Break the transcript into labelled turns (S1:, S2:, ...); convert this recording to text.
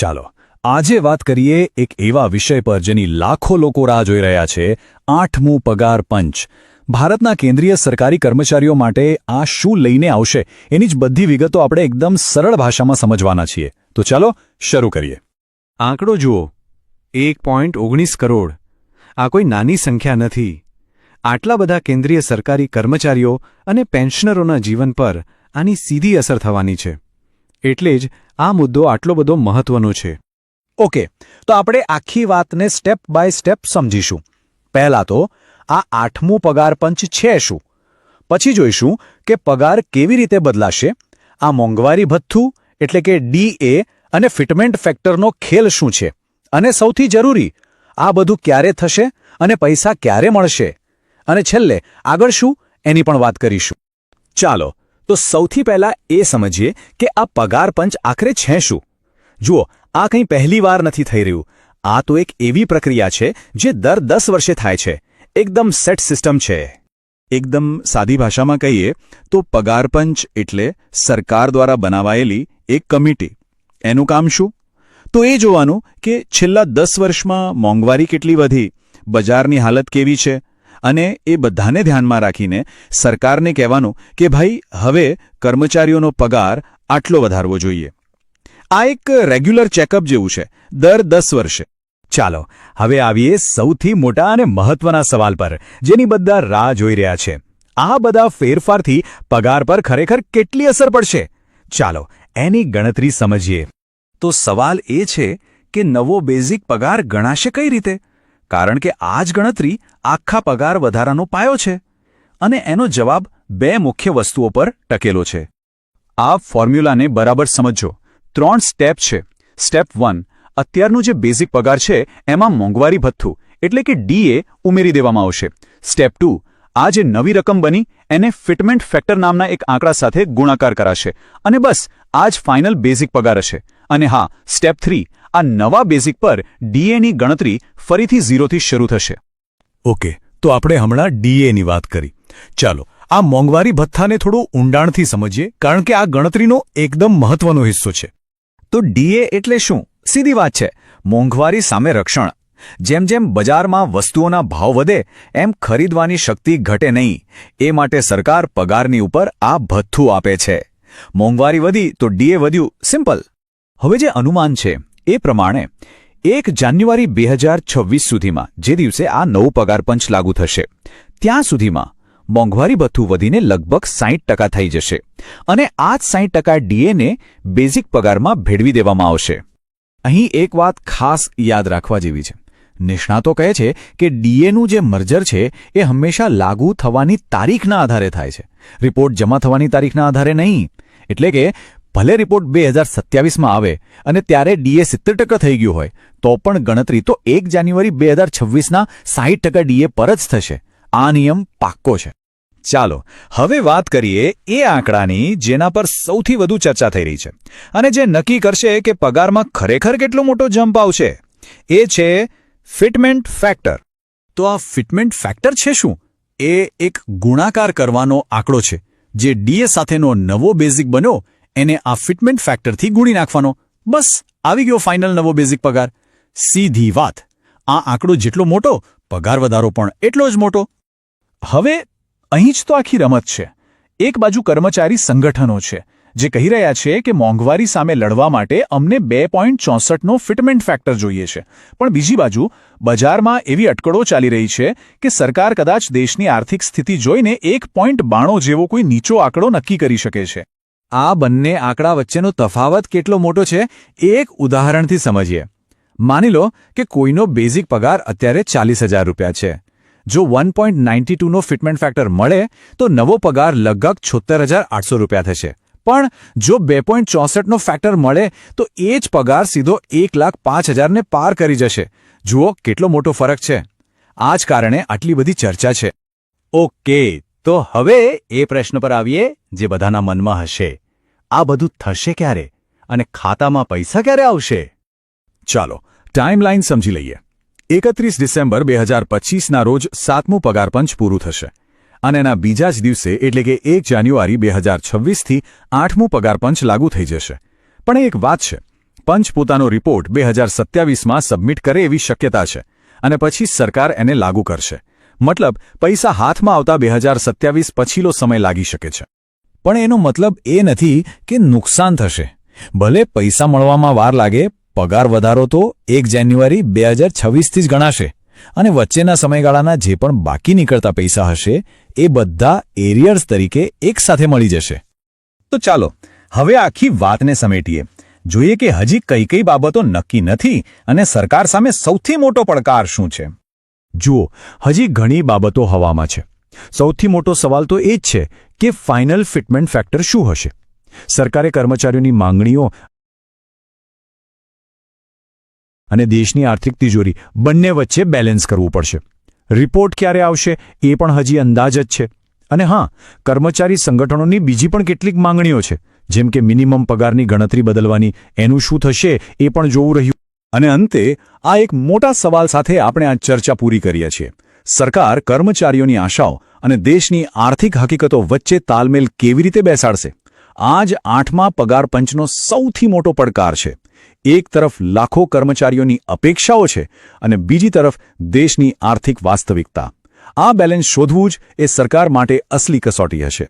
S1: ચાલો આજે વાત કરીએ એક એવા વિષય પર જેની લાખો લોકો રાહ જોઈ રહ્યા છે, 8મું પગાર પંચ. ભારતના કેન્દ્રીય સરકારી કર્મચારીઓ માટે આ શું લઈને આવશે એની જ બધી વિગતો આપણે એકદમ સરળ ભાષામાં સમજવાના છીએ. તો ચાલો શરૂ કરીએ.
S2: આંકડો જુઓ, 1.19 કરોડ. આ કોઈ નાની સંખ્યા નથી. આટલા બધા કેન્દ્રીય સરકારી કર્મચારીઓ અને પેન્શનરોના જીવન પર આની સીધી અસર થવાની છે. એટલે જ આ મુદ્દો આટલો બધો મહત્વનો છે.
S1: ઓકે, તો આપણે આખી વાતને સ્ટેપ બાય સ્ટેપ સમજીશું. પહેલાં તો આ 8મું પગાર પંચ છે શું, પછી જોઈશું કે પગાર કેવી રીતે બદલાશે, આ મોંઘવારી ભથ્થું એટલે કે DA અને ફિટમેન્ટ ફેક્ટરનો ખેલ શું છે, અને સૌથી જરૂરી આ બધું ક્યારે થશે અને પૈસા ક્યારે મળશે, અને છેલ્લે આગળ શું એની પણ વાત કરીશું. ચાલો તો સૌથી પહેલાં એ સમજીએ કે આ પગાર પંચ આખરે છે શું. જુઓ, આ કંઈ પહેલી વાર નથી થઈ રહ્યું. આ તો એક એવી પ્રક્રિયા છે જે દર 10 વર્ષે થાય છે. એકદમ સેટ સિસ્ટમ છે. એકદમ સાદી ભાષામાં કહીએ તો પગાર પંચ એટલે સરકાર દ્વારા બનાવાયેલી એક કમિટી. એનું કામ શું? તો એ જોવાનું કે છેલ્લા 10 વર્ષમાં મોંઘવારી કેટલી વધી, બજારની હાલત કેવી છે, અને એ બધાને ધ્યાનમાં રાખીને સરકારને કહેવાનું કે ભાઈ હવે કર્મચારીઓનો પગાર આટલો વધારવો જોઈએ. આ એક રેગ્યુલર ચેકઅપ જેવું છે દર 10 વર્ષે. ચાલો હવે આવીએ સૌથી મોટા અને મહત્વના સવાલ પર, જેની બધા રાહ જોઈ રહ્યા છે. આ બધા ફેરફારથી પગાર પર ખરેખર કેટલી અસર પડશે? ચાલો એની ગણતરી સમજીએ. તો સવાલ એ છે કે નવો બેઝિક પગાર ગણાશે કઈ રીતે? કારણ કે આ જ ગણતરી આખા પગાર વધારાનો પાયો છે. અને એનો જવાબ 2 મુખ્ય વસ્તુઓ પર ટકેલો છે. આ ફોર્મ્યુલાને બરાબર સમજો. 3 સ્ટેપ છે. સ્ટેપ 1, અત્યારનું જે બેઝિક પગાર છે એમાં મોંઘવારી ભથ્થું એટલે કે DA ઉમેરી દેવામાં આવશે. સ્ટેપ 2, આ જે નવી રકમ બની એને ફિટમેન્ટ ફેક્ટર નામના એક આંકડા સાથે ગુણાકાર કરાશે, અને બસ આ જ ફાઇનલ બેઝિક પગાર હશે. અને હા, સ્ટેપ 3, આ નવા બેઝિક પર DA ની ગણતરી ફરીથી 0થી શરૂ થશે. ઓકે, તો આપણે હમણાં DA ની વાત કરી. ચાલો આ મોંઘવારી ભથ્થાને થોડું ઊંડાણથી સમજીએ, કારણ કે આ ગણતરીનો એકદમ મહત્વનો હિસ્સો છે. તો DA એટલે શું? સીધી વાત છે, મોંઘવારી સામે રક્ષણ. જેમ જેમ બજારમાં વસ્તુઓના ભાવ વધે એમ ખરીદવાની શક્તિ ઘટે નહીં, એ માટે સરકાર પગારની ઉપર આ ભથ્થું આપે છે. મોંઘવારી વધી તો DA વધ્યું, સિમ્પલ. હવે જે અનુમાન છે એ પ્રમાણે 1 જાન્યુઆરી 2026 સુધીમાં, જે દિવસે આ નવું પગાર પંચ લાગુ થશે, ત્યાં સુધીમાં મોંઘવારી ભથ્થું વધીને લગભગ 60% થઈ જશે. અને આ જ 60% DA ને બેઝિક પગારમાં ભેળવી દેવામાં આવશે. અહીં એક વાત ખાસ યાદ રાખવા જેવી છે. નિષ્ણાતો કહે છે કે DA નું જે મર્જર છે એ હંમેશા લાગુ થવાની તારીખના આધારે થાય છે, રિપોર્ટ જમા થવાની તારીખના આધારે નહીં. એટલે કે ભલે રિપોર્ટ 2027માં આવે અને ત્યારે DA 70% થઈ ગયું હોય, તો પણ ગણતરી તો 1 જાન્યુઆરી 2026ના 60% DA પર જ થશે. આ નિયમ પાક્કો છે. ચાલો હવે વાત કરીએ એ આંકડાની જેના પર સૌથી વધુ ચર્ચા થઈ રહી છે, અને જે નક્કી કરશે કે પગારમાં ખરેખર કેટલો મોટો જમ્પ આવશે. એ છે ફિટમેન્ટ ફેક્ટર. તો આ ફિટમેન્ટ ફેક્ટર છે શું? એ એક ગુણાકાર કરવાનો આંકડો છે. જે DA સાથેનો નવો બેઝિક બન્યો એને આ ફિટમેન્ટ ફેક્ટરથી ગુણી નાખવાનો. બસ આવી ગયો ફાઇનલ નવો બેઝિક પગાર. સીધી વાત. આ આંકડો જેટલો મોટો, પગાર વધારો પણ એટલો જ મોટો. હવે અહીં જ તો આખી રમત છે. એક બાજુ કર્મચારી સંગઠનો છે જે કહી રહ્યા છે કે મોંઘવારી સામે લડવા માટે અમને 2.64નો ફિટમેન્ટ ફેક્ટર જોઈએ છે, પણ બીજી બાજુ બજારમાં એવી અટકળો ચાલી રહી છે કે સરકાર કદાચ દેશની આર્થિક સ્થિતિ જોઈને 1.92 જેવો કોઈ નીચો આંકડો નક્કી કરી શકે છે. આ બંને આંકડા વચ્ચેનો તફાવત કેટલો મોટો છે એ એક ઉદાહરણથી સમજીએ. માની લો કે કોઈનો બેઝિક પગાર અત્યારે 40,000 રૂપિયા છે. જો 1.92નો ફિટમેન્ટ ફેક્ટર મળે તો નવો પગાર લગભગ 76,800 રૂપિયા થશે. પણ જો 2.64નો ફેક્ટર મળે તો એ જ પગાર સીધો 1,05,000ને પાર કરી જશે. જુઓ કેટલો મોટો ફરક છે. આ જ કારણે આટલી બધી ચર્ચા છે. ઓકે, તો હવે એ પ્રશ્ન પર આવીએ જે બધાના મનમાં હશે. આ બધું થશે ક્યારે અને ખાતામાં પૈસા ક્યારે આવશે? ચાલો ટાઈમલાઈન સમજી લઈએ. 31 ડિસેમ્બર 2025ના રોજ 7મું પગાર પંચ પૂરું થશે, અને એના બીજા જ દિવસે એટલે કે 1 જાન્યુઆરી 2026થી 8મું પગાર પંચ લાગુ થઈ જશે. પણ એક વાત છે, પંચ પોતાનો રિપોર્ટ 2027માં સબમિટ કરે એવી શક્યતા છે અને પછી સરકાર એને લાગુ કરશે. મતલબ પૈસા હાથમાં આવતા 2027 પછીનો સમય લાગી શકે છે. પણ એનો મતલબ એ નથી કે નુકસાન થશે. ભલે પૈસા મળવામાં વાર લાગે, પગાર વધારો તો 1 જાન્યુઆરી 2026થી જ ગણાશે અને વચ્ચેના સમયગાળાના જે પણ બાકી નીકળતા પૈસા હશે એ બધા એરિયર્સ તરીકે એકસાથે મળી જશે. તો ચાલો હવે આખી વાતને સમેટીએ. જોઈએ કે હજી કઈ કઈ બાબતો નક્કી નથી અને સરકાર સામે સૌથી મોટો પડકાર શું છે. જુઓ, હજી ઘણી બાબતો હવામાં છે. સૌથી મોટો સવાલ તો એ જ છે કે ફાઇનલ ફિટમેન્ટ ફેક્ટર શું હશે. સરકારે કર્મચારીઓની માંગણીઓ અને દેશની આર્થિક તિજોરી બંને વચ્ચે બેલેન્સ કરવું પડશે. રિપોર્ટ ક્યારે આવશે એ પણ હજી અંદાજ જ છે. અને હા, કર્મચારી સંગઠનોની બીજી પણ કેટલીક માંગણીઓ છે, જેમ કે મિનિમમ પગારની ગણતરી બદલવાની, એનું શું થશે એ પણ જોવું રહ્યું. અને અંતે આ એક મોટા સવાલ સાથે આપણે આ ચર્ચા પૂરી કરીએ છીએ. સરકાર કર્મચારીઓની આશાઓ અને દેશની આર્થિક હકીકતો વચ્ચે તાલમેલ કેવી રીતે બેસાડશે? આ જ 8મા પગાર પંચનો સૌથી મોટો પડકાર છે. એક તરફ લાખો કર્મચારીઓની અપેક્ષાઓ છે અને બીજી તરફ દેશની આર્થિક વાસ્તવિકતા. આ બેલેન્સ શોધવું જ એ સરકાર માટે અસલી કસોટી હશે.